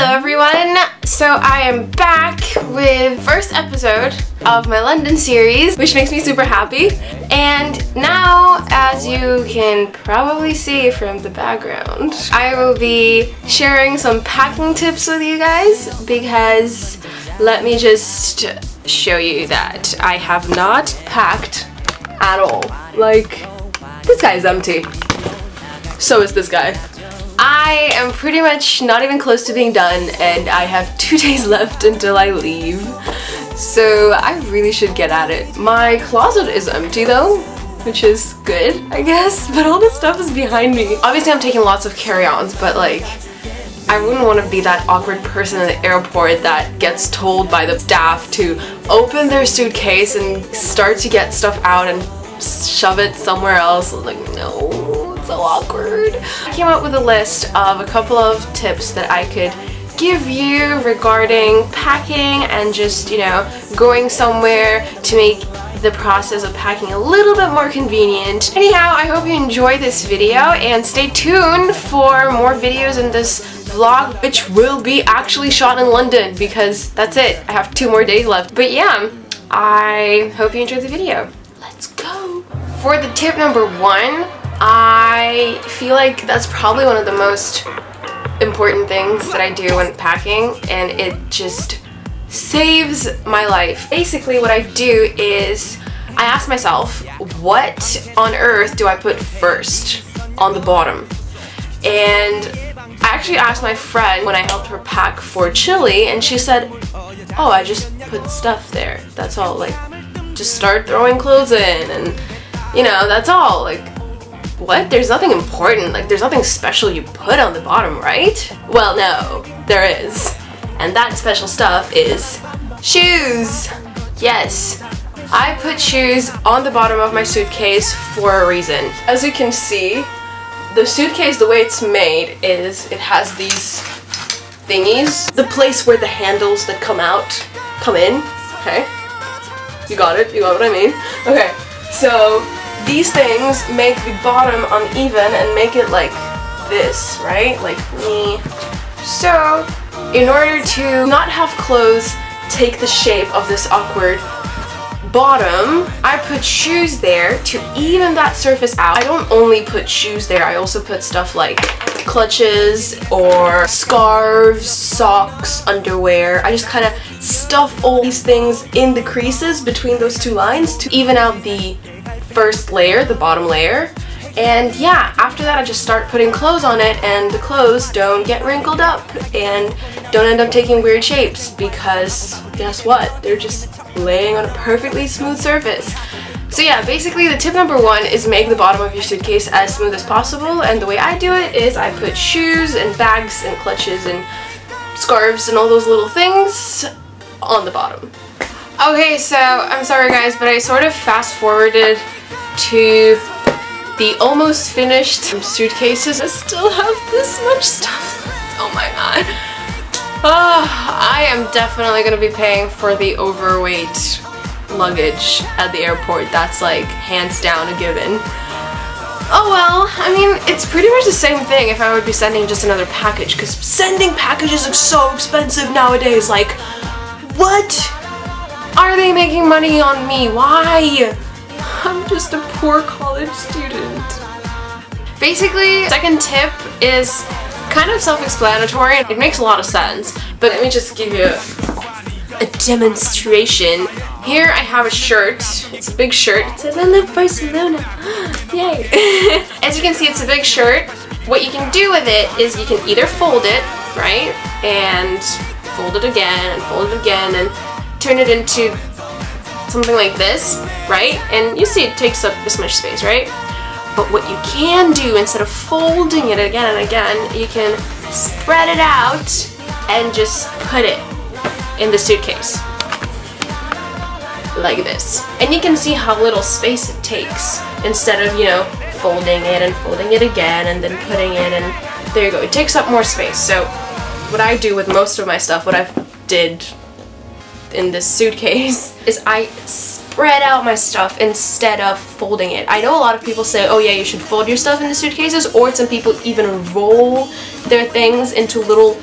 Hello everyone! So I am back with first episode of my London series, which makes me super happy. And now, as you can probably see from the background, I will be sharing some packing tips with you guys because let me just show you that I have not packed at all. Like, this guy is empty. So is this guy. I am pretty much not even close to being done and I have 2 days left until I leave. So I really should get at it. My closet is empty though, which is good, I guess, but all this stuff is behind me. Obviously I'm taking lots of carry-ons, but like, I wouldn't want to be that awkward person at the airport that gets told by the staff to open their suitcase and start to get stuff out and shove it somewhere else. Like, no. So awkward. I came up with a list of a couple of tips that I could give you regarding packing and just, you know, going somewhere to make the process of packing a little bit more convenient. Anyhow, I hope you enjoyed this video and stay tuned for more videos in this vlog, which will be actually shot in London because that's it. I have 2 more days left. But yeah, I hope you enjoyed the video. Let's go. For the tip number 1, I feel like that's probably one of the most important things that I do when packing, and it just saves my life. Basically what I do is I ask myself, what on earth do I put first on the bottom? And I actually asked my friend when I helped her pack for Chile, and she said, oh, I just put stuff there, that's all. Like, just start throwing clothes in and, you know, that's all. Like, what? There's nothing important, like there's nothing special you put on the bottom, right? Well, no, there is. And that special stuff is shoes. Yes, I put shoes on the bottom of my suitcase for a reason. As you can see, the suitcase, the way it's made is it has these thingies. The place where the handles that come in, okay? You got it? You got what I mean? Okay, so these things make the bottom uneven and make it like this, right? Like me. So, in order to not have clothes take the shape of this awkward bottom, I put shoes there to even that surface out. I don't only put shoes there, I also put stuff like clutches or scarves, socks, underwear. I just kind of stuff all these things in the creases between those 2 lines to even out the first layer, the bottom layer. And yeah, after that I just start putting clothes on it, and the clothes don't get wrinkled up and don't end up taking weird shapes because guess what? They're just laying on a perfectly smooth surface. So yeah, basically the tip number 1 is make the bottom of your suitcase as smooth as possible, and the way I do it is I put shoes and bags and clutches and scarves and all those little things on the bottom. Okay, so I'm sorry guys, but I sort of fast forwarded to the almost finished suitcases. I still have this much stuff left. Oh my god. Oh, I am definitely gonna be paying for the overweight luggage at the airport. That's like hands down a given. Oh well, I mean, it's pretty much the same thing if I would be sending just another package, because sending packages are so expensive nowadays. Like, what? Are they making money on me? Why? I'm just a poor college student. Basically, second tip is kind of self-explanatory. It makes a lot of sense, but let me just give you a demonstration. Here I have a shirt. It's a big shirt. It says I live Barcelona. Yay. As you can see, it's a big shirt. What you can do with it is you can either fold it, right? And fold it again and fold it again and turn it into something like this, right? And you see it takes up this much space, right? But what you can do, instead of folding it again and again, you can spread it out and just put it in the suitcase. Like this. And you can see how little space it takes instead of, you know, folding it and folding it again and then putting it in. There you go. It takes up more space. So what I do with most of my stuff, what I did in this suitcase, is I spread out my stuff instead of folding it. I know a lot of people say, oh yeah, you should fold your stuff in the suitcases, or some people even roll their things into little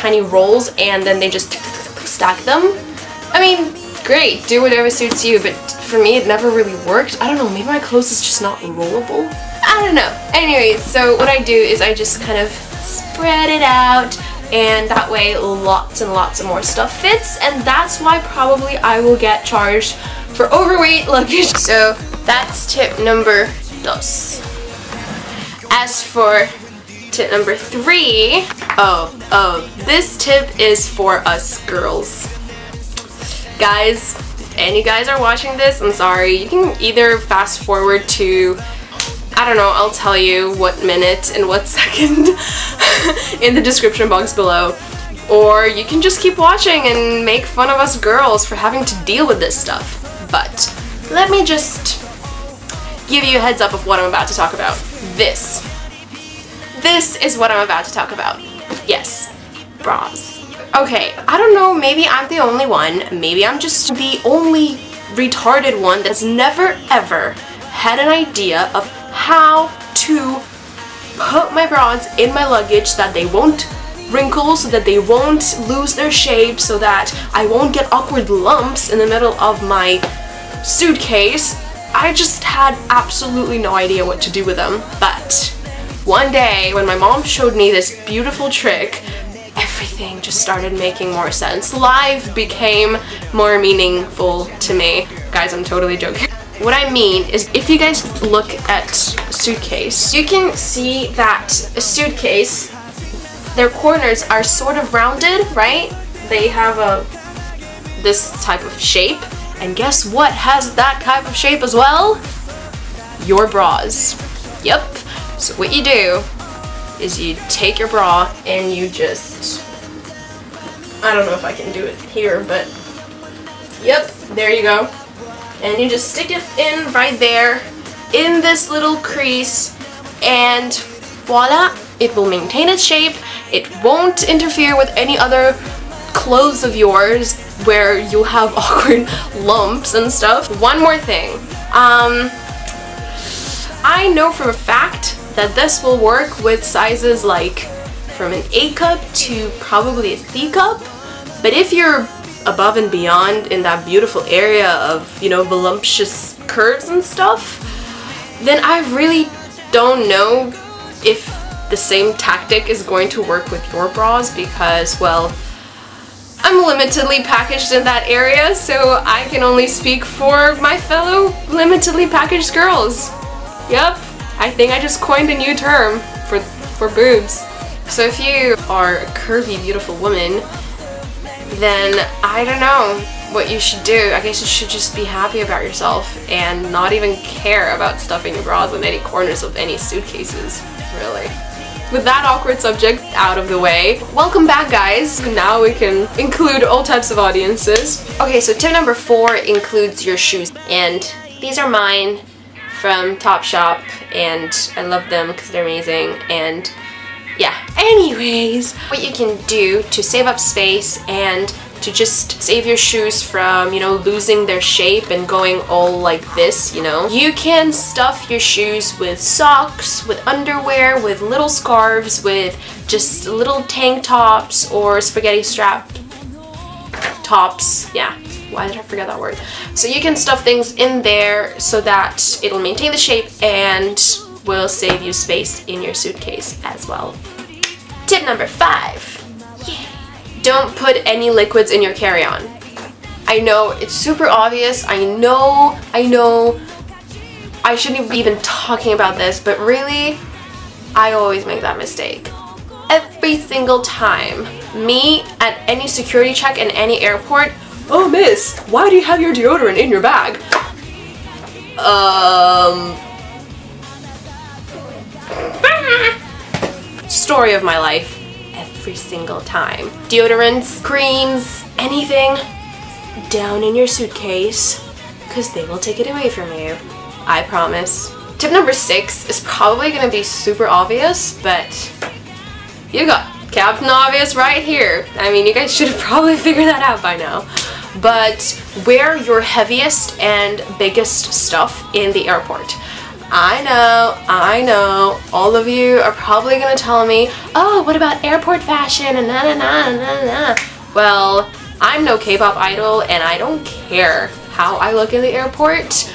tiny rolls and then they just stack them. I mean, great, do whatever suits you, but for me it never really worked. I don't know, maybe my clothes is just not rollable? I don't know. Anyway, so what I do is I just kind of spread it out, and that way lots and lots of more stuff fits, and that's why probably I will get charged for overweight luggage. So that's tip number 2. As for tip number 3, this tip is for us girls. Guys, if any guys are watching this, I'm sorry, you can either fast forward to, I don't know, I'll tell you what minute and what second in the description box below, or you can just keep watching and make fun of us girls for having to deal with this stuff. But let me just give you a heads up of what I'm about to talk about. This is what I'm about to talk about. Yes, bras. Okay, I don't know, maybe I'm the only one, maybe I'm just the only retarded one that's never ever had an idea of how to put my bras in my luggage so that they won't wrinkle, so that they won't lose their shape, so that I won't get awkward lumps in the middle of my suitcase. I just had absolutely no idea what to do with them. But one day when my mom showed me this beautiful trick, everything just started making more sense. Life became more meaningful to me. Guys, I'm totally joking. What I mean is, if you guys look at a suitcase, you can see that a suitcase, their corners are sort of rounded, right? They have this type of shape. And guess what has that type of shape as well? Your bras. Yep. So what you do is you take your bra and you just, I don't know if I can do it here, but yep, there you go. And you just stick it in right there in this little crease, and voila, it will maintain its shape. It won't interfere with any other clothes of yours where you'll have awkward lumps and stuff. One more thing. I know for a fact that this will work with sizes like from an A cup to probably a C cup, but if you're above and beyond in that beautiful area of, you know, voluptuous curves and stuff, then I really don't know if the same tactic is going to work with your bras, because, well, I'm limitedly packaged in that area, so I can only speak for my fellow limitedly packaged girls. Yep, I think I just coined a new term for boobs. So if you are a curvy, beautiful woman, then I don't know what you should do. I guess you should just be happy about yourself and not even care about stuffing your bras in any corners of any suitcases, really. With that awkward subject out of the way, welcome back, guys. Now we can include all types of audiences. Okay, so tip number 4 includes your shoes, and these are mine from Topshop, and I love them because they're amazing. And yeah, anyways, what you can do to save up space and to just save your shoes from, you know, losing their shape and going all like this, you know, you can stuff your shoes with socks, with underwear, with little scarves, with just little tank tops or spaghetti strap tops. Yeah, why did I forget that word? So you can stuff things in there so that it'll maintain the shape and will save you space in your suitcase as well. Tip number 5. Don't put any liquids in your carry-on. I know it's super obvious. I know I shouldn't be even talking about this, but really, I always make that mistake. Every single time. Me, at any security check in any airport, "Oh miss, why do you have your deodorant in your bag?" Story of my life. Every single time. Deodorants, creams, anything down in your suitcase, because they will take it away from you. I promise. Tip number 6 is probably gonna be super obvious, but you got Captain Obvious right here. I mean, you guys should have probably figured that out by now. But wear your heaviest and biggest stuff in the airport. I know, all of you are probably gonna tell me, oh, what about airport fashion and na na na na na. Well, I'm no K-pop idol and I don't care how I look in the airport.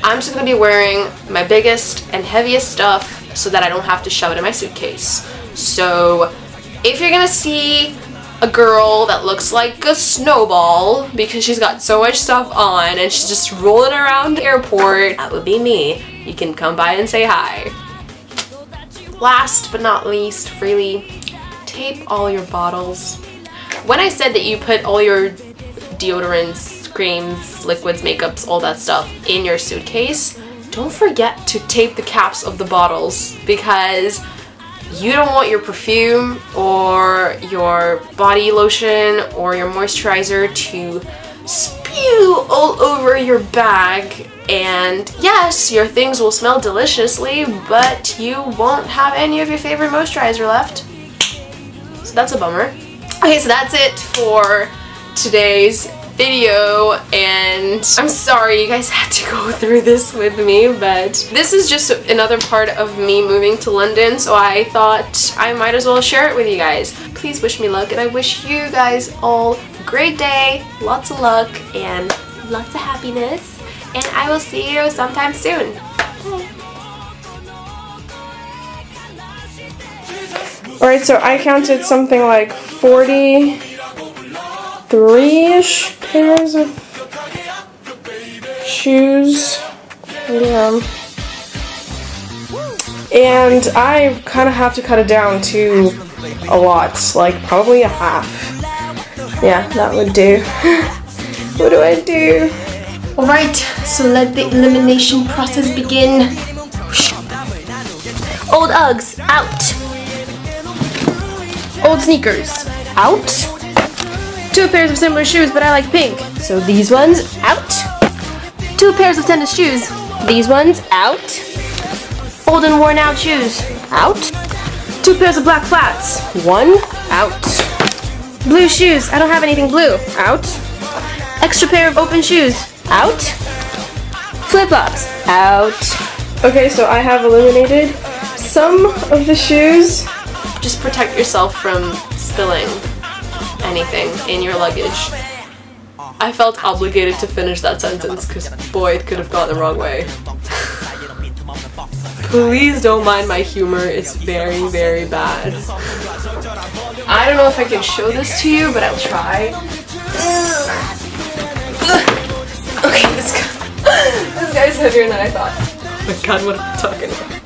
I'm just gonna be wearing my biggest and heaviest stuff so that I don't have to shove it in my suitcase. So if you're gonna see a girl that looks like a snowball because she's got so much stuff on and she's just rolling around the airport, that would be me. You can come by and say hi. Last but not least, really, tape all your bottles. When I said that you put all your deodorants, creams, liquids, makeups, all that stuff in your suitcase, don't forget to tape the caps of the bottles because you don't want your perfume or your body lotion or your moisturizer to spew all over your bag. And yes, your things will smell deliciously, but you won't have any of your favorite moisturizer left. So that's a bummer. Okay, so that's it for today's video, and I'm sorry you guys had to go through this with me, but this is just another part of me moving to London, so I thought I might as well share it with you guys. Please wish me luck, and I wish you guys all a great day, lots of luck, and lots of happiness, and I will see you sometime soon. Bye. Alright, so I counted something like 43-ish pairs of shoes. Yeah. And I kind of have to cut it down to a lot, like probably a half. Yeah, that would do. What do I do? Alright, so let the elimination process begin. Old Uggs, out. Old sneakers, out. 2 pairs of similar shoes, but I like pink, so these ones, out. 2 pairs of tennis shoes, these ones, out. Old and worn out shoes, out. 2 pairs of black flats, 1, out. Blue shoes, I don't have anything blue, out. Extra pair of open shoes, out. Flip-flops, out. Okay, so I have eliminated some of the shoes. Just protect yourself from spilling anything in your luggage. I felt obligated to finish that sentence because boy, it could have gone the wrong way. Please don't mind my humor, it's very, very bad. I don't know if I can show this to you, but I'll try. Okay, this guy's heavier than I thought. Oh my god, what am I talking about?